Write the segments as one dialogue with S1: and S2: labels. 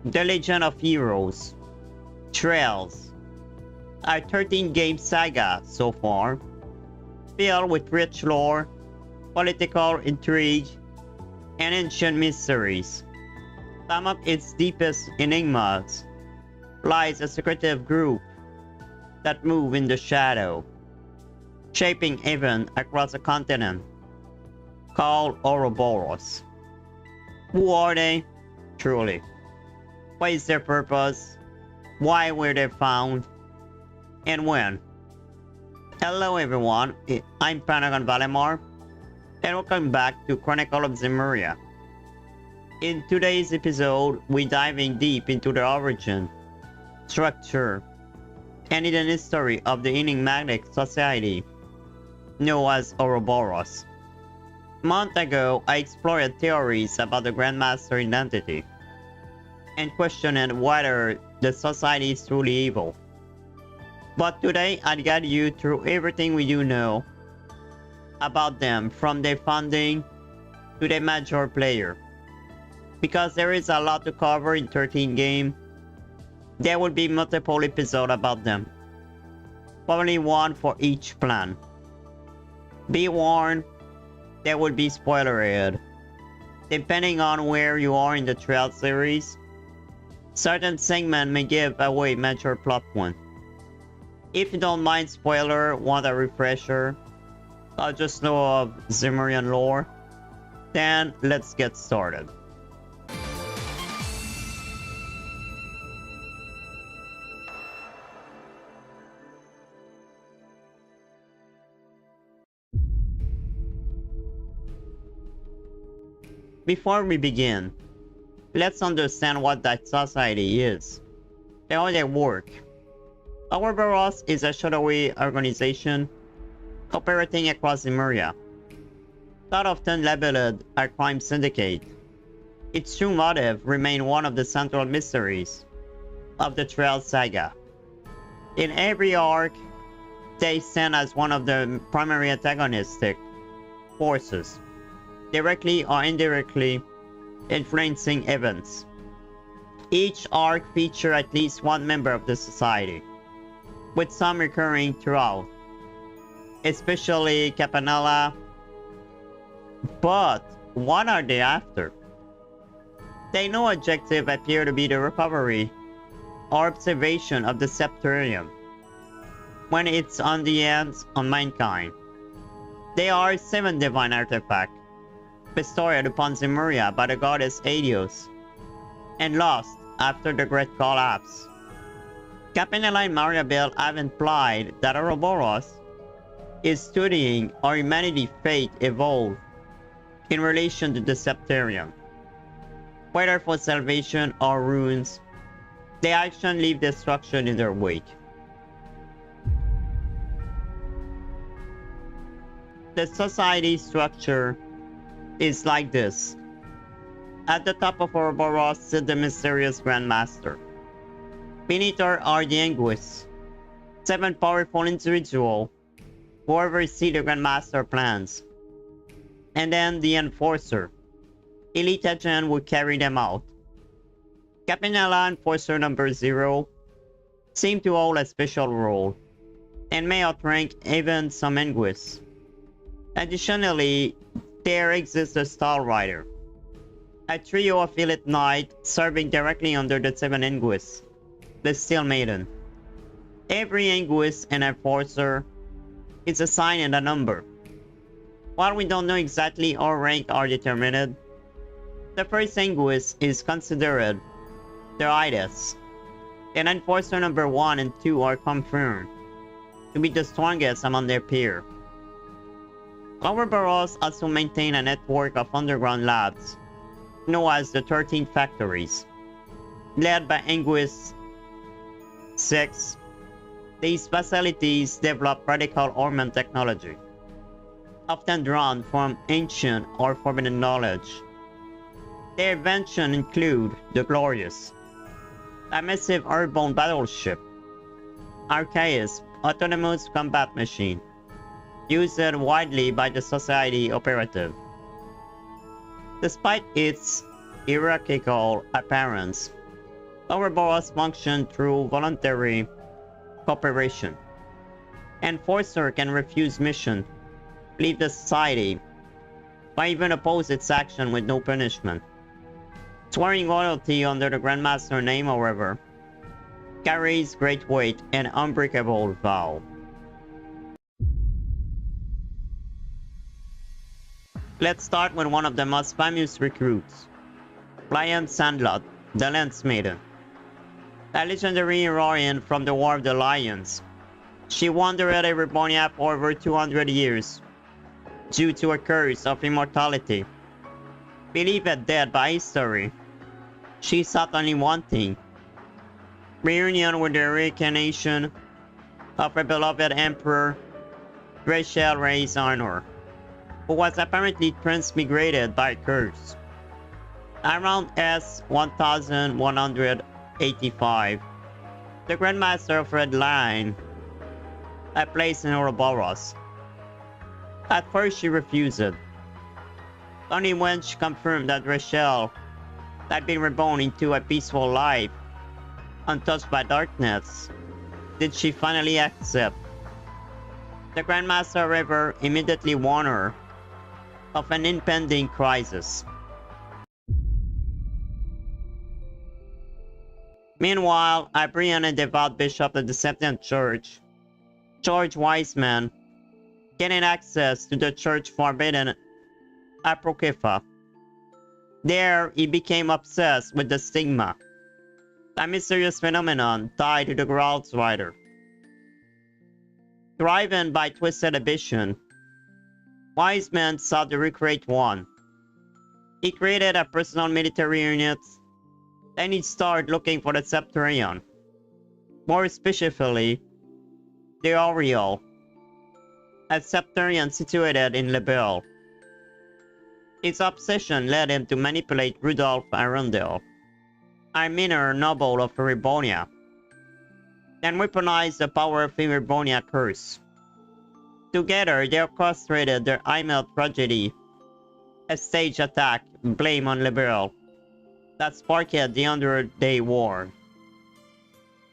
S1: The Legend of Heroes, Trails, a 13-game saga so far, filled with rich lore, political intrigue, and ancient mysteries. Some of its deepest enigmas lies a secretive group that move in the shadow, shaping events across a continent called Ouroboros. Who are they? Truly. What is their purpose? Why were they found? And when? Hello everyone, I'm Panagon Valimar, and welcome back to Chronicles of Zemuria. In today's episode, we're diving deep into the origin, structure, and hidden history of the enigmatic society known as Ouroboros. Months ago, I explored theories about the Grandmaster identity and questioned whether the society is truly evil. But today, I'll guide you through everything we do know about them, from their founding to their major player. Because there is a lot to cover in 13 games, there will be multiple episodes about them, probably one for each plan. Be warned, there will be spoiler ahead. Depending on where you are in the Trail series, certain segments may give away major plot points. If you don't mind spoiler, want a refresher, or just know of Zemurian lore, then let's get started. Before we begin, let's understand what that society is and how they work. Ouroboros is a shadowy organization operating across Zemuria, not often labeled a crime syndicate. Its true motive remains one of the central mysteries of the Trail saga. In every arc, they stand as one of the primary antagonistic forces, directly or indirectly influencing events. Each arc features at least one member of the society, with some recurring throughout, especially Campanella. But what are they after? Their no objective appear to be the recovery or observation of the Septerium when it's on the ends of mankind. They are 7 divine artifacts bestowed upon Zemuria by the goddess Helios and lost after the Great Collapse. Campanella and Mariabel have implied that Ouroboros is studying how humanity's fate evolved in relation to the Septerium. Whether for salvation or ruins, their actions leave destruction in their wake. The society structure is like this. At the top of Ouroboros sits the mysterious Grandmaster. Beneath her are the Anguis, 7 powerful individuals who oversee the Grandmaster plans, and then the Enforcer, elite agent who carry them out. Campanella, Enforcer number 0, seem to hold a special role, and may outrank even some Anguis. Additionally, there exists a Star Rider, a trio of elite knights serving directly under the 7 Anguis, the Steel Maiden. Every Anguis and Enforcer is assigned a number. While we don't know exactly how rank are determined, the first Anguis is considered the highest, and Enforcer number 1 and 2 are confirmed to be the strongest among their peers. Ouroboros also maintains a network of underground labs, known as the 13 Factories, led by Anguis 6. These facilities develop radical armament technology, often drawn from ancient or forbidden knowledge. Their inventions include the Glorious, a massive airborne battleship, Archaeus, autonomous combat machine, used widely by the Society operative. Despite its hierarchical appearance, Ouroboros functioned through voluntary cooperation. Enforcer can refuse mission, leave the society, or even oppose its action with no punishment. Swearing loyalty under the Grandmaster name, however, carries great weight and unbreakable vow. Let's start with one of the most famous recruits, Lion Sandlot, the Lance Maiden. A legendary heroine from the War of the Lions, she wandered Erebornia for over 200 years, due to a curse of immortality. Believed dead by history, she sought only one thing: reunion with the reincarnation of her beloved Emperor, Rachel Reyes Arnor, who was apparently transmigrated by a curse. Around S-1185, the Grandmaster of Red Line a place in Ouroboros. At first she refused. Only when she confirmed that Rachel had been reborn into a peaceful life, untouched by darkness, did she finally accept. The Grandmaster, however, immediately warned her of an impending crisis. Meanwhile, a brilliant and devout bishop of the Septient Church, George Weissmann, gained access to the church forbidden Apocrypha. There, he became obsessed with the stigma, a mysterious phenomenon tied to the Graal's Rider. Driven by twisted ambition, Weissmann sought to recreate one. He created a personal military unit, then he started looking for the Septarion, more specifically, the Oriole, a Septarion situated in Lebel. His obsession led him to manipulate Rudolph Arundel, a minor noble of Erebornia, and weaponize the power of Erebornia curse. Together, they orchestrated their Imel tragedy, a staged attack blamed on Lebel that sparked the 100-Day War.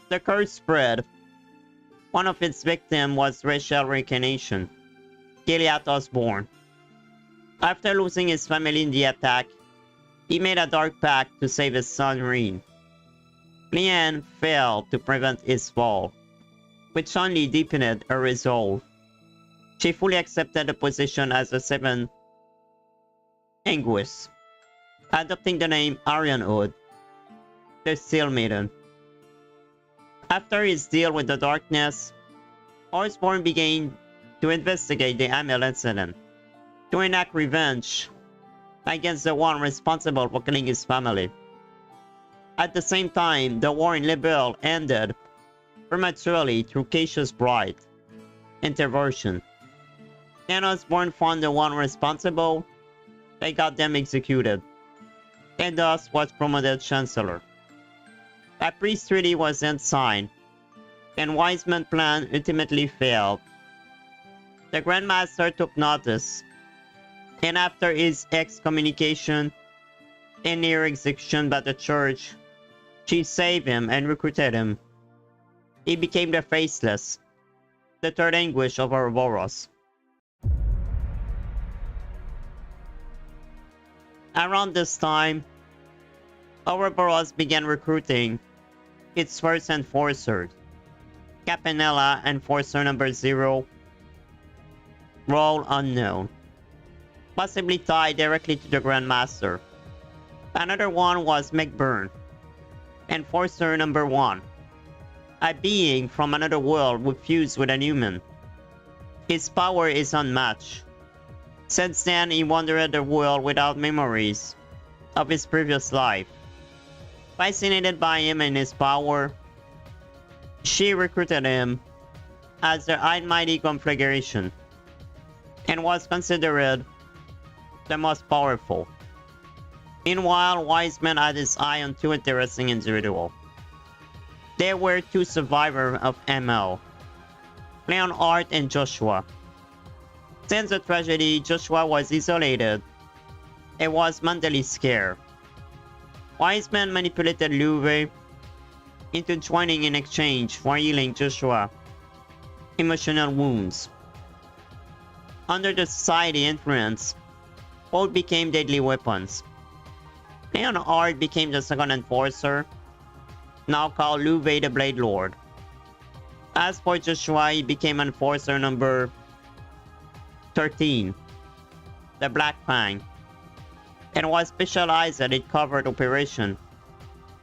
S1: The curse spread. One of its victims was Rachel Reincarnation, Gilead Osborne. After losing his family in the attack, he made a dark pact to save his son Reen. Liane failed to prevent his fall, which only deepened her resolve. She fully accepted the position as the seventh Anguis, adopting the name Arianhood, the Steel Maiden. After his deal with the darkness, Osborne began to investigate the Amel incident, to enact revenge against the one responsible for killing his family. At the same time, the war in Lebel ended prematurely through Cassius Bright intervention. And Osborne found the one responsible, they got them executed, and thus was promoted Chancellor. A peace treaty was then signed, and Weissmann's plan ultimately failed. The Grandmaster took notice, and after his excommunication and near execution by the church, she saved him and recruited him. He became the Faceless, the third Anguis of Ouroboros. Around this time, Ouroboros began recruiting its first enforcer, Capanella Enforcer Number 0, role unknown, possibly tied directly to the Grandmaster. Another one was McBurn, Enforcer Number 1, a being from another world who fused with a human. His power is unmatched. Since then, he wandered the world without memories of his previous life. Fascinated by him and his power, she recruited him as their almighty conflagration, and was considered the most powerful. Meanwhile, Weissmann had his eye on two interesting individuals. There were two survivors of ML, Leonhard and Joshua. Since the tragedy, Joshua was isolated and was mentally scared. Weissmann manipulated Louve into joining in exchange for healing Joshua emotional wounds. Under the society influence, both became deadly weapons. Leonhard became the second enforcer, now called Luve the Blade Lord. As for Joshua, he became enforcer number 13, the Black Fang, and was specialized in covert operation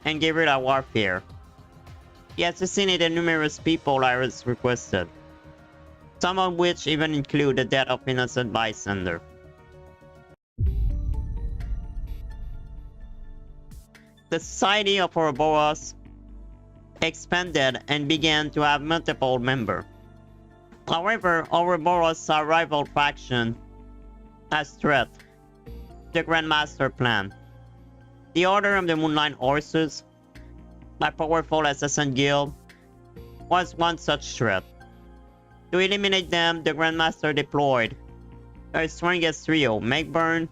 S1: and guerrilla warfare. He assassinated numerous people as requested, some of which even include the death of innocent bystander. The Society of Ouroboros expanded and began to have multiple members. However, Ouroboros saw rival faction as threat, the Grandmaster plan. The Order of the Moonlight Horses, a powerful assassin guild, was one such threat. To eliminate them, the Grandmaster deployed her strongest trio, Megburn,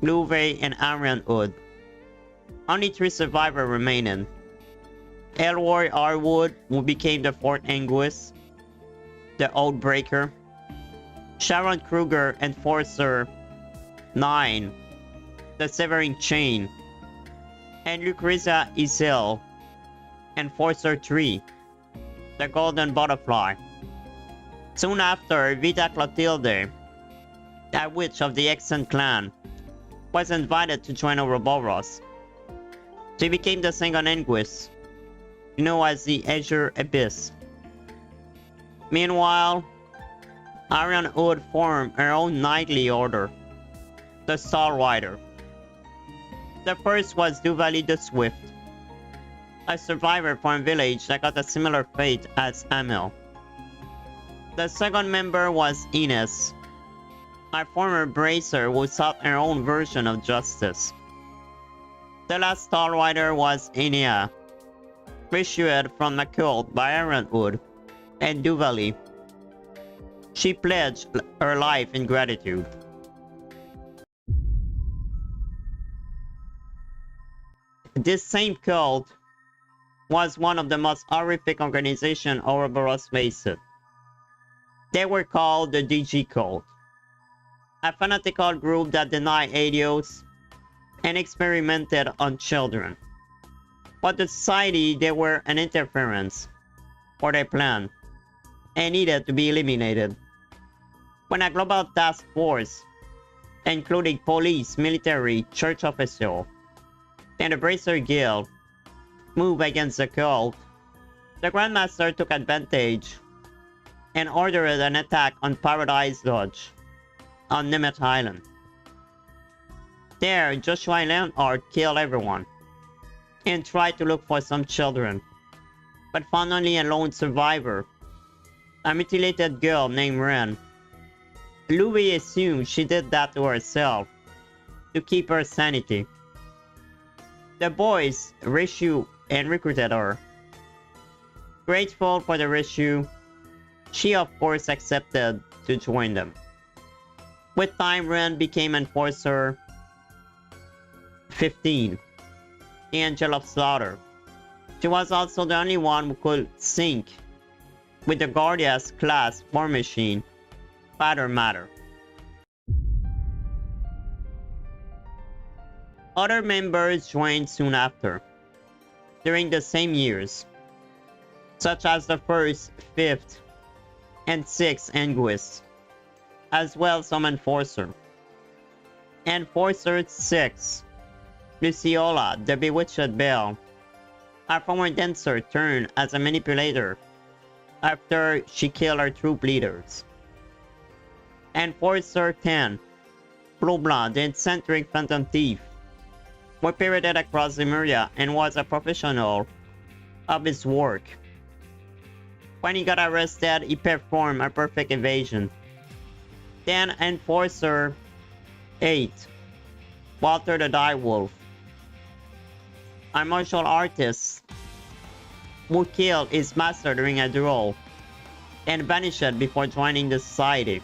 S1: Luve, and Arian Hood. Only 3 survivors remained. Elroy Arwood, who became the 4th Anguis, the Oathbreaker, Sharon Kruger, Enforcer 9, the Severing Chain, and Lucrezia Isil, Enforcer 3, the Golden Butterfly. Soon after, Vita Clotilde, a witch of the Exen clan, was invited to join Ouroboros. She became the second Anguis, known as the Azure Abyss. Meanwhile, Arian Hood formed her own knightly order, the Star Rider. The first was Duvali the Swift, a survivor from a village that got a similar fate as Amel. The second member was Ines, a former bracer who sought her own version of justice. The last Star Rider was Enea, rescued from the cult by Arian Hood and Duvali. She pledged her life in gratitude. This same cult was one of the most horrific organizations Ouroboros faced. They were called the DG Cult, a fanatical group that denied Helios and experimented on children. But the society, they were an interference for their plan and needed to be eliminated. When a global task force, including police, military, church officials, and the Bracer Guild, moved against the cult, the Grandmaster took advantage and ordered an attack on Paradise Lodge on Nemeth Island. There, Joshua and Leonhard killed everyone and tried to look for some children, but found only a lone survivor, a mutilated girl named Renne. Louis assumed she did that to herself to keep her sanity. The boys rescued and recruited her. Grateful for the rescue, she of course accepted to join them. With time, Renne became Enforcer 15, Angel of Slaughter. She was also the only one who could sync with the Guardias class war machine, Father Matter. Other members joined soon after, during the same years, such as the 1st, 5th, and 6th Anguis, as well as some Enforcer. Enforcer 6, Luciola, the Bewitched Belle, a former dancer turned as a manipulator after she killed her troop leaders. Enforcer 10, Blue Blood, the eccentric phantom thief, operated across Zemuria and was a professional of his work. When he got arrested, he performed a perfect evasion. Then Enforcer 8, Walter the Direwolf, a martial artist who killed his master during a duel and vanished before joining the society.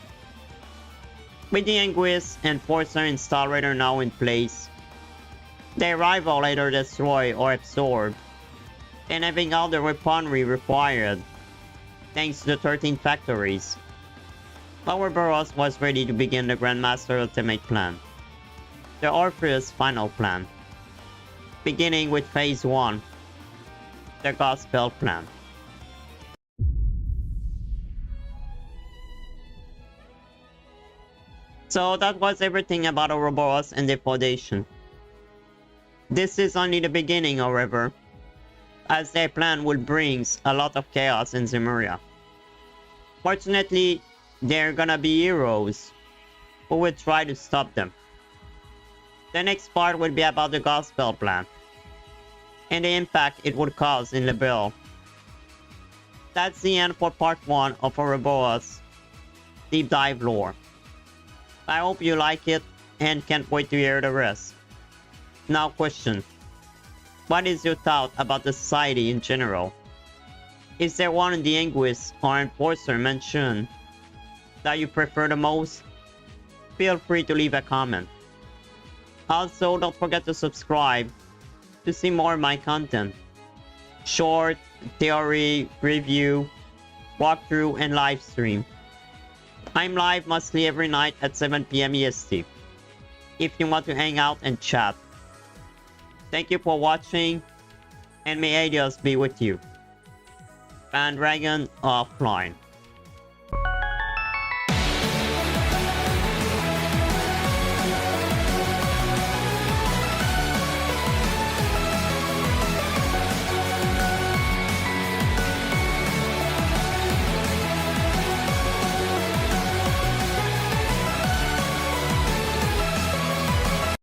S1: With the Anguis, Enforcer, and Star Rider now in place, their rival either destroy or absorb and having all the weaponry required, thanks to the 13 factories. Ouroboros was ready to begin the Grandmaster Ultimate Plan, the Orpheus Final Plan, beginning with Phase 1, the Gospel Plan. So that was everything about Ouroboros and the Foundation. This is only the beginning, however, as their plan will bring a lot of chaos in Zemuria. Fortunately, there are gonna be heroes who will try to stop them. The next part will be about the Gospel Plan and the impact it would cause in Lebel. That's the end for part 1 of Ouroboros Deep Dive Lore. I hope you like it and can't wait to hear the rest. Now question. What is your thought about the society in general? Is there one in the Anguis or Enforcer mentioned that you prefer the most? Feel free to leave a comment. Also, don't forget to subscribe to see more of my content. Short, theory, review, walkthrough, and live stream. I'm live mostly every night at 7 PM EST, if you want to hang out and chat. Thank you for watching, and may Adios be with you. Dragon offline.